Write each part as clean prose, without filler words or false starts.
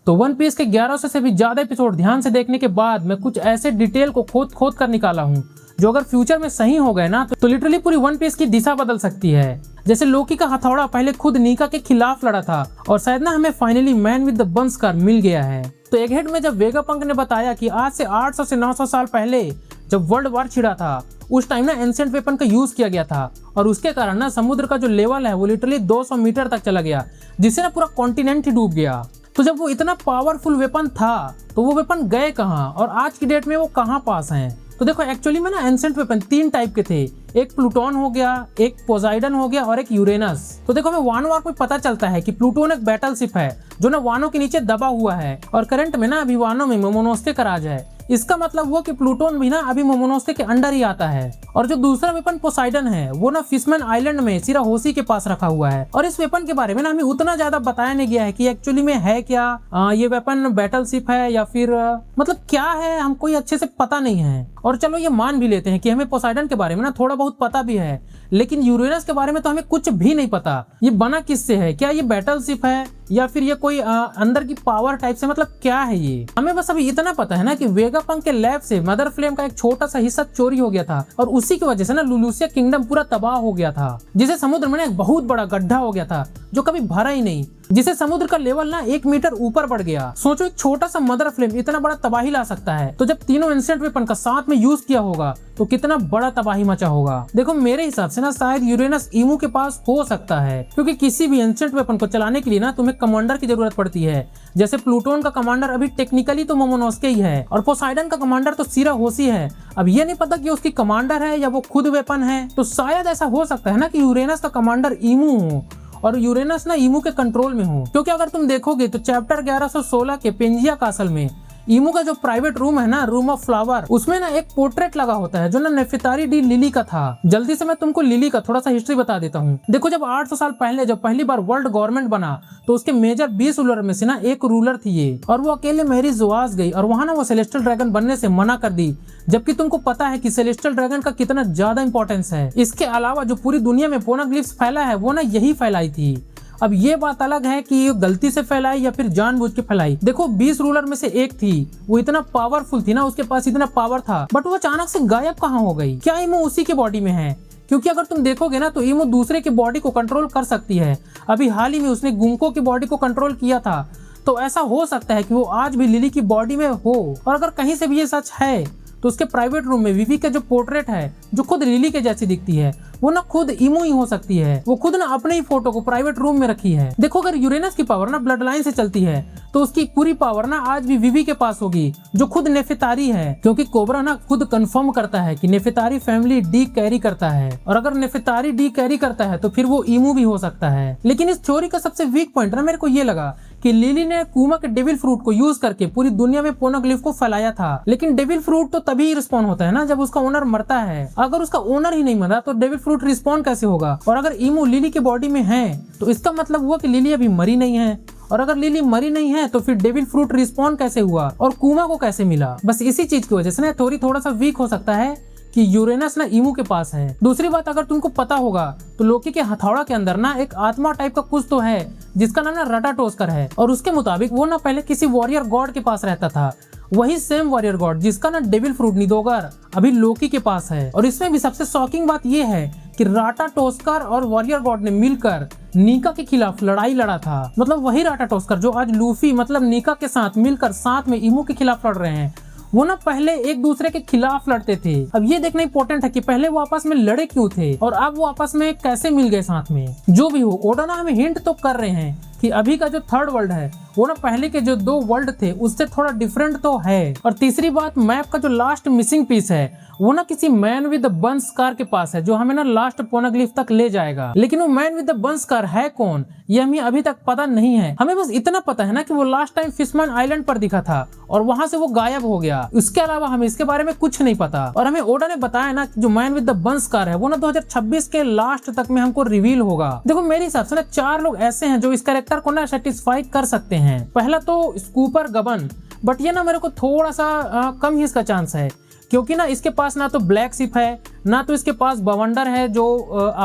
तो one piece के 1100 से भी ज्यादा एपिसोड ध्यान से देखने के बाद मैं कुछ ऐसे डिटेल को खोद खोद कर निकाला हूँ जो अगर फ्यूचर में सही हो गए ना तो लिटरली पूरी वन पीस की दिशा बदल सकती है। जैसे लोकी का हथौड़ा पहले खुद नीका के खिलाफ लड़ा था और शायद ना हमें finally man with the bun scar मिल गया है। तो एक हेड में जब वेगापंक ने बताया कि आज से 800 से 900 साल पहले जब वर्ल्ड वॉर छिड़ा था उस टाइम ना एंशिएंट वेपन का यूज किया गया था और उसके कारण ना समुद्र का जो लेवल है वो लिटरली 200 मीटर तक चला गया, जिससे ना पूरा कॉन्टिनेंट ही डूब गया। तो जब वो इतना पावरफुल वेपन था तो वो वेपन गए कहाँ और आज की डेट में वो कहाँ पास हैं? तो देखो एक्चुअली में ना एंशिएंट वेपन 3 टाइप के थे, एक प्लूटोन हो गया, एक पोसाइडन हो गया और एक यूरेनस। तो देखो हमें वानो आर्क में पता चलता है कि प्लूटोन एक बैटल शिप है जो ना वानो के नीचे दबा हुआ है और करंट में ना अभी वानो में मोमोनोस्के का राज है। इसका मतलब हुआ कि प्लूटोन भी ना अभी मोमोनोस्के के अंडर ही आता है। और जो दूसरा वेपन पोसाइडन है वो ना फिशमैन आइलैंड में सिराहोशी के पास रखा हुआ है। और इस वेपन के बारे में ना हमें उतना ज्यादा बताया नहीं गया है कि एक्चुअली में है क्या, ये वेपन बैटल शिप है या फिर मतलब क्या है, हमको ये अच्छे से पता नहीं है। और चलो ये मान भी लेते हैं कि हमें पोसाइडन के बारे में ना थोड़ा बहुत पता भी है, लेकिन यूरेनस के बारे में तो हमें कुछ भी नहीं पता। ये बना किससे है, क्या ये बैटल शिप है या फिर ये कोई अंदर की पावर टाइप से, मतलब क्या है ये? हमें बस अभी इतना पता है ना कि वेगापंक के लैब से मदर फ्लेम का एक छोटा सा हिस्सा चोरी हो गया था और उसी की वजह से ना लुलुसिया किंगडम पूरा तबाह हो गया था, जिसे समुद्र में ना एक बहुत बड़ा गड्ढा हो गया था जो कभी भरा ही नहीं, जिसे समुद्र का लेवल ना 1 मीटर ऊपर बढ़ गया। सोचो एक छोटा सा मदर फ्लेम इतना बड़ा तबाही ला सकता है, तो जब तीनों एंशिएंट वेपन का साथ में यूज किया होगा तो कितना बड़ा तबाही मचा होगा। देखो मेरे हिसाब से ना शायद यूरेनस ईमू के पास हो सकता है, क्योंकि किसी भी एंशिएंट वेपन को चलाने के लिए ना तुम्हें कमांडर की जरूरत पड़ती है। जैसे प्लूटोन का कमांडर अभी टेक्निकली तो मोमोनोस्के ही है और पोसाइडन का कमांडर तो सिराहोशी है। अब ये नहीं पता कि उसकी कमांडर है या वो खुद वेपन है, तो शायद ऐसा हो सकता है ना कि यूरेनस का कमांडर ईमू हो और यूरेनस ना ईमू के कंट्रोल में हो। क्योंकि अगर तुम देखोगे तो चैप्टर 1116 के पेंजिया कासल में ईमू का जो प्राइवेट रूम है ना, रूम ऑफ फ्लावर, उसमें ना एक पोर्ट्रेट लगा होता है जो ना नेफेतारी डी लिली का था। जल्दी से मैं तुमको लिली का थोड़ा सा हिस्ट्री बता देता हूँ। देखो जब 800 साल पहले जब पहली बार वर्ल्ड गवर्नमेंट बना तो उसके मेजर 20 रूलर में से ना एक रूलर थी ये, और वो अकेले मेरी जोआस गई और वहां ना वो सेलेस्टियल ड्रैगन बनने से मना कर दी, जबकि तुमको पता है कि सेलेस्टियल ड्रैगन का कितना ज्यादा इंपॉर्टेंस है। इसके अलावा जो पूरी दुनिया में पोनाग्लिफ्स फैला है वो ना यही फैलाई थी। अब ये बात अलग है कि ये गलती से फैलाई या फिर जानबूझ के फैलाई। देखो 20 रूलर में से एक थी, वो इतना पावरफुल थी ना, उसके पास इतना पावर था, बट वो अचानक से गायब कहाँ हो गई? क्या ईमू उसी के बॉडी में है? क्योंकि अगर तुम देखोगे ना तो ईमू दूसरे के बॉडी को कंट्रोल कर सकती है। अभी हाल ही में उसने गुंको की बॉडी को कंट्रोल किया था, तो ऐसा हो सकता है कि वो आज भी लिली की बॉडी में हो। और अगर कहीं से भी ये सच है तो उसके प्राइवेट रूम में विवी का जो पोर्ट्रेट है जो खुद लिली के जैसी दिखती है वो ना खुद ईमू ही हो सकती है। वो खुद ना अपने ही फोटो को प्राइवेट रूम में रखी है। देखो अगर यूरेनस की पावर ना ब्लड लाइन से चलती है तो उसकी पूरी पावर ना आज भी विवी के पास होगी जो खुद नेफेतारी है, क्योंकि कोबरा ना खुद कंफर्म करता है कि नेफेतारी फैमिली डी कैरी करता है, और अगर नेफेतारी डी कैरी करता है तो फिर वो ईमू भी हो सकता है। लेकिन इस थ्योरी का सबसे वीक पॉइंट ना मेरे को ये लगा कि लिली ने कुमा के डेविल फ्रूट को यूज करके पूरी दुनिया में पोनाग्लिफ को फैलाया था, लेकिन डेविल फ्रूट तो तभी रिस्पॉन्ड होता है ना जब उसका ओनर मरता है। अगर उसका ओनर ही नहीं मरा तो डेविल फ्रूट रिस्पॉन्ड कैसे होगा? और अगर ईमू लिली की बॉडी में है तो इसका मतलब हुआ कि लिली अभी मरी नहीं है, और अगर लिली मरी नहीं है तो फिर डेविल फ्रूट रिस्पॉन्ड कैसे हुआ और कुमा को कैसे मिला? बस इसी चीज की वजह से ना थोड़ी थोड़ा सा वीक हो सकता है कि यूरेनस ना ईमू के पास है। दूसरी बात अगर तुमको पता होगा तो लोकी के हथौड़ा के अंदर ना एक आत्मा टाइप का कुछ तो है जिसका नाम ना रटाटोस्कर है, और उसके मुताबिक वो ना पहले किसी वॉरियर गॉड के पास रहता था, वही सेम वॉरियर गॉड जिसका ना डेविल फ्रूट निदोगर अभी लोकी के पास है। और इसमें भी सबसे शॉकिंग बात ये है कि राटाटोस्कर और वॉरियर गॉड ने मिलकर नीका के खिलाफ लड़ाई लड़ा था। मतलब वही राटाटोस्कर जो आज लूफी मतलब नीका के साथ मिलकर साथ में ईमू के खिलाफ लड़ रहे हैं, वो ना पहले एक दूसरे के खिलाफ लड़ते थे। अब ये देखना इंपॉर्टेंट है कि पहले वो आपस में लड़े क्यों थे और अब वो आपस में कैसे मिल गए साथ में। जो भी हो, ओडा ना हमें हिंट तो कर रहे हैं कि अभी का जो थर्ड वर्ल्ड है वो ना पहले के जो 2 वर्ल्ड थे उससे थोड़ा डिफरेंट तो है। और तीसरी बात, मैप का जो लास्ट मिसिंग पीस है वो ना किसी man with the bun scar के पास है जो हमें ना लास्ट पोनाग्लिफ तक ले जाएगा। लेकिन वो man with the bun scar है कौन ये हमें अभी तक पता नहीं है। हमें बस इतना पता है ना कि वो लास्ट टाइम फिशमैन आइलैंड पर दिखा था और वहां से वो गायब हो गया। इसके अलावा हमें इसके बारे में कुछ नहीं पता। और हमें ओडा ने बताया ना कि जो man with the bun scar है वो ना 2026 के लास्ट तक में हमको रिवील होगा। देखो मेरे हिसाब से ना 4 लोग ऐसे हैं जो इस कैरेक्टर को ना सेटिस्फाई कर सकते हैं। पहला तो स्कूपर गबन, बट ये ना मेरे को थोड़ा सा कम ही इसका चांस है, क्योंकि ना इसके पास ना तो ब्लैक शिप है ना तो इसके पास बवंडर है जो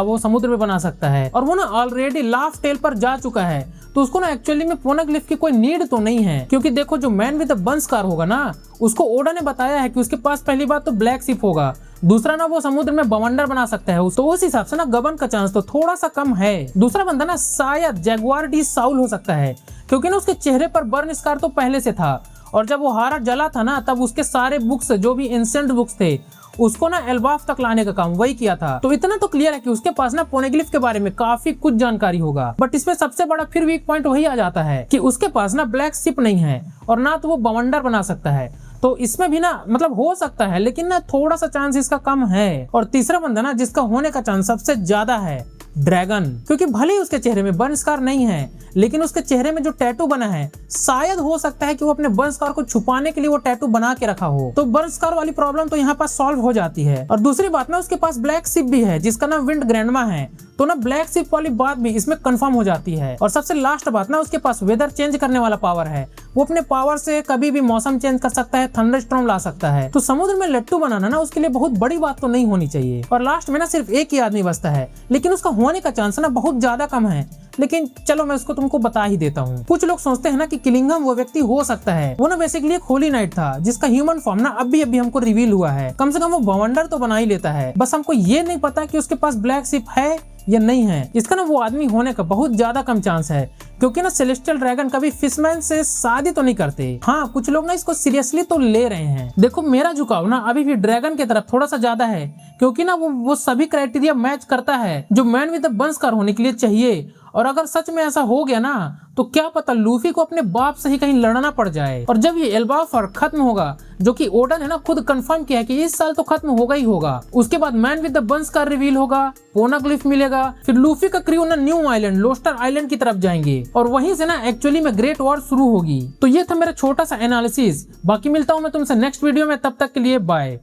वो समुद्र में बना सकता है, और वो ना ऑलरेडी लाफ टेल पर जा चुका है, तो उसको ना एक्चुअली में पोनगलिफ की कोई नीड तो नहीं है। क्योंकि देखो जो मैन विद द बंस्कार होगा ना, उसको ओडा ने बताया है कि उसके पास पहली बात तो ब्लैक शिप होगा, दूसरा ना वो समुद्र में बवंडर बना सकता है, तो उस हिसाब से ना गबन का चांस तो थोड़ा सा कम है। दूसरा बंदा ना शायद जैगुआर डी साउल हो सकता है, क्योंकि ना उसके चेहरे पर बर्न स्कार तो पहले से था, और जब वो हारा जला था ना तब उसके सारे बुक्स जो भी एंशिएंट बुक्स थे उसको ना एल्बाफ तक लाने का काम वही किया था। तो इतना तो क्लियर है कि उसके पास ना पोनेग्लिफ के बारे में काफी कुछ जानकारी होगा। बट इसमें सबसे बड़ा फिर वीक पॉइंट वही आ जाता है कि उसके पास ना ब्लैक शिप नहीं है और ना तो वो बवंडर बना सकता है। तो इसमें भी ना मतलब हो सकता है, लेकिन ना थोड़ा सा चांस इसका कम है। और तीसरा बंदा ना जिसका होने का चांस सबसे ज्यादा है, ड्रैगन। क्योंकि भले ही उसके चेहरे में बर्न स्कार नहीं है, लेकिन उसके चेहरे में जो टैटू बना है शायद हो सकता है कि वो अपने बर्न स्कार को छुपाने के लिए वो टैटू बना के रखा हो, तो बर्न स्कार वाली प्रॉब्लम तो यहाँ पास सॉल्व हो जाती है। और दूसरी बात ना उसके पास ब्लैक शिप भी है जिसका नाम विंड ग्रैंडमा है, तो ना ब्लैक शिप वाली बात भी इसमें कंफर्म हो जाती है। और सबसे लास्ट बात ना उसके पास वेदर चेंज करने वाला पावर है, वो अपने पावर से कभी भी मौसम चेंज कर सकता है, थंडरस्टॉर्म ला सकता है। तो समुद्र में लट्टू बनाना ना उसके लिए बहुत बड़ी बात तो नहीं होनी चाहिए। और लास्ट में ना सिर्फ एक ही आदमी बचता है, लेकिन उसका होने का चांस ना बहुत ज्यादा कम है, लेकिन चलो मैं उसको तुमको बता ही देता हूँ। कुछ लोग सोचते हैं ना कि किलिंगम वो व्यक्ति हो सकता है, वो ना बेसिकली एक होली नाइट था जिसका ह्यूमन फॉर्म ना अभी हमको रिवील हुआ है। कम से कम वो बवंडर तो बना ही लेता है, बस हमको ये नहीं पता कि उसके पास ब्लैक शिप है या नहीं है। इसका ना वो आदमी होने का बहुत ज्यादा कम चांस है, क्योंकि ना सेलेस्टियल ड्रैगन कभी फिशमैन से शादी तो नहीं करते। हाँ, कुछ लोग ना इसको सीरियसली तो ले रहे हैं। देखो मेरा झुकाव ना अभी भी ड्रैगन की तरफ थोड़ा सा ज्यादा है, क्योंकि ना वो सभी क्राइटेरिया मैच करता है जो मैन विद द बंस्कार होने के लिए चाहिए। और अगर सच में ऐसा हो गया ना तो क्या पता लूफी को अपने बाप से ही कहीं लड़ना पड़ जाए। और जब ये एल्बाफर खत्म होगा, जो कि ओडा ने ना खुद कंफर्म किया है कि इस साल तो खत्म होगा ही होगा, उसके बाद मैन विद द बंस्कार रिवील होगा, पोनाग्लिफ मिलेगा, फिर लूफी का क्रू ना न्यू आइलैंड लोस्टर आइलैंड की तरफ जाएंगे और वहीं से ना एक्चुअली में ग्रेट वॉर शुरू होगी। तो ये था मेरा छोटा सा एनालिसिस। बाकी मिलता हूँ मैं तुमसे नेक्स्ट वीडियो में, तब तक के लिए बाय।